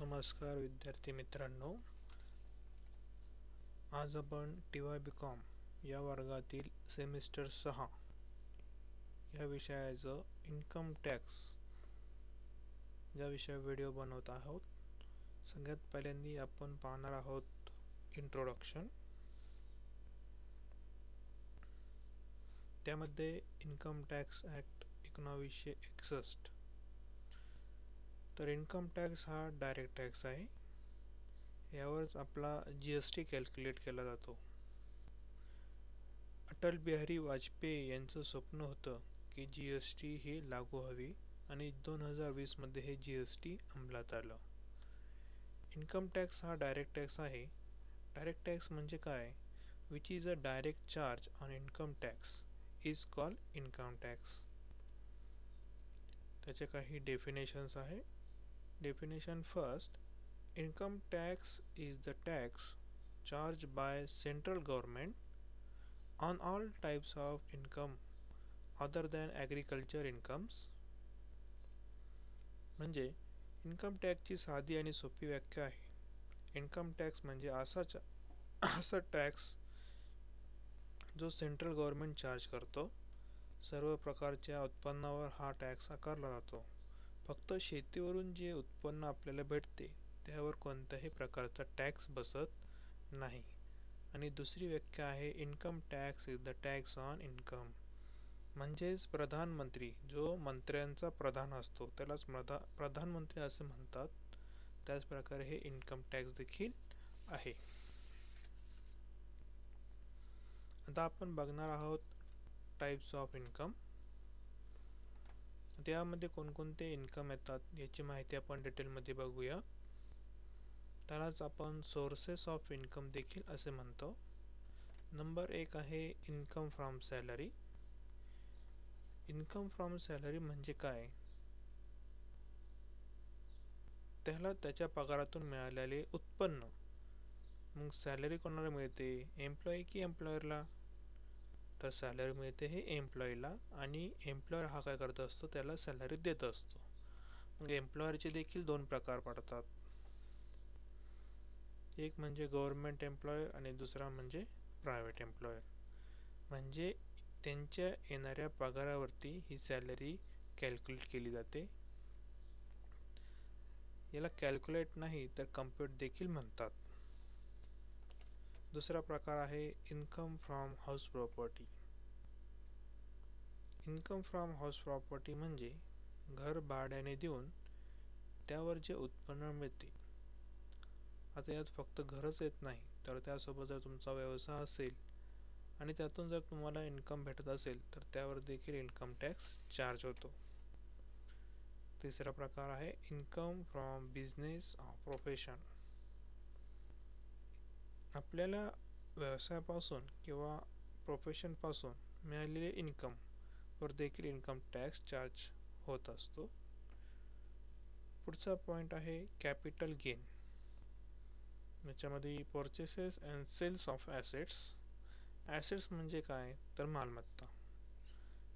नमस्कार विद्यार्थी मित्रांनो, आज आपण TY.BCom या वर्गातील सेमिस्टर 6 या विषयाचं इन्कम टॅक्स या विषयावर व्हिडिओ बनवत आहोत. सगळ्यात पहिल्यांदा आपण पाहणार आहोत इंट्रोडक्शन. त्यामध्ये इन्कम टॅक्स ॲक्ट 1961. तर इन्कम टॅक्स हा डायरेक्ट टॅक्स आहे. यावरच आपला GST कॅल्क्युलेट केला जातो. अटल बिहारी वाजपेयी यांचं स्वप्न होतं की GST ही लागू व्हावी आणि 2020 मध्ये हे GST अंमलात आलं. इन्कम टॅक्स हा डायरेक्ट टॅक्स आहे. डायरेक्ट टॅक्स म्हणजे काय? Which is a direct charge on income tax is called income tax. त्याचे काही डेफिनेशन्स आहे. Definition first, income tax is the tax charged by central government on all types of income other than agriculture incomes. म्हणजे income टॅक्सची साधी आणि सोपी व्याख्या आहे. इन्कम टॅक्स म्हणजे असा टॅक्स जो सेंट्रल गव्हर्नमेंट चार्ज करतो. सर्व प्रकारच्या उत्पन्नावर हा टॅक्स आकारला जातो. फक्त शेतीवरून जे उत्पन्न आपल्याला भेटते त्यावर कोणत्याही प्रकारचा टॅक्स बसत नाही. आणि दुसरी व्याख्या आहे income tax is the tax on income. म्हणजेच प्रधानमंत्री जो मंत्र्यांचा प्रधान असतो त्यालाच प्रधानमंत्री असे म्हणतात. त्याच प्रकारे हे इन्कम टॅक्स देखील आहे. आता आपण बघणार आहोत टाइप्स ऑफ इन्कम. त्यामध्ये कोणकोणते इन्कम येतात याची माहिती आपण डिटेलमध्ये बघूया. त्यालाच आपण सोर्सेस ऑफ इन्कम देखील असे म्हणतो. नंबर 1 आहे income from salary. Income from salary म्हणजे काय? त्याला त्याच्या पगारातून मिळालेले उत्पन्न. मग सॅलरी कोणाला मिळते? एम्प्लॉई की एम्प्लॉयरला? तर सॅलरी मिळते हे एम्प्लॉईला आणि एम्प्लॉयर हा काय करत असतो? त्याला सॅलरी देत असतो. मग एम्प्लॉयरचे देखील दोन प्रकार पडतात. एक म्हणजे गव्हर्नमेंट एम्प्लॉयर आणि दुसरा म्हणजे प्रायव्हेट एम्प्लॉयर. म्हणजे त्यांच्या येणाऱ्या पगारावरती ही सॅलरी कॅल्क्युलेट केली जाते. याला कॅल्क्युलेट नाही तर कम्प्युट देखील म्हणतात. दुसरा प्रकार आहे income from house property. Income from house property म्हणजे घर भाड्याने देऊन त्यावर जे उत्पन्न मिळते. आता यात फक्त घरच येत नाही तर त्यासोबत जर तुमचा व्यवसाय असेल आणि त्यातून जर तुम्हाला इन्कम भेटत असेल तर त्यावर देखील इन्कम टॅक्स चार्ज होतो. तिसरा प्रकार आहे इन्कम फ्रॉम बिझनेस प्रोफेशन. आपल्याला व्यवसायापासून किंवा प्रोफेशनपासून मिळालेले इन्कम वर देखील इन्कम टॅक्स चार्ज होत असतो. पुढचा पॉईंट आहे कॅपिटल गेन. याच्यामध्ये purchases and sales of assets. Assets म्हणजे काय? तर मालमत्ता.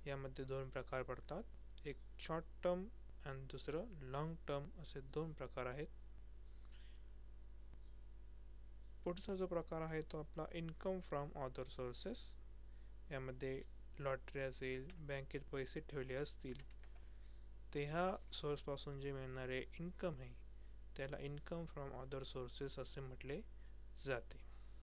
यामध्ये दोन प्रकार पडतात. एक शॉर्ट टर्म आणि दुसरं लॉंग टर्म असे दोन प्रकार आहेत. पुढचा जो प्रकार आहे तो आपला इन्कम फ्रॉम अदर सोर्सेस. यामध्ये लॉटरी असेल, बँकेत पैसे ठेवले असतील ते ह्या सोर्सपासून जे मिळणारे इन्कम आहे त्याला इन्कम फ्रॉम अदर सोर्सेस असे म्हटले जाते.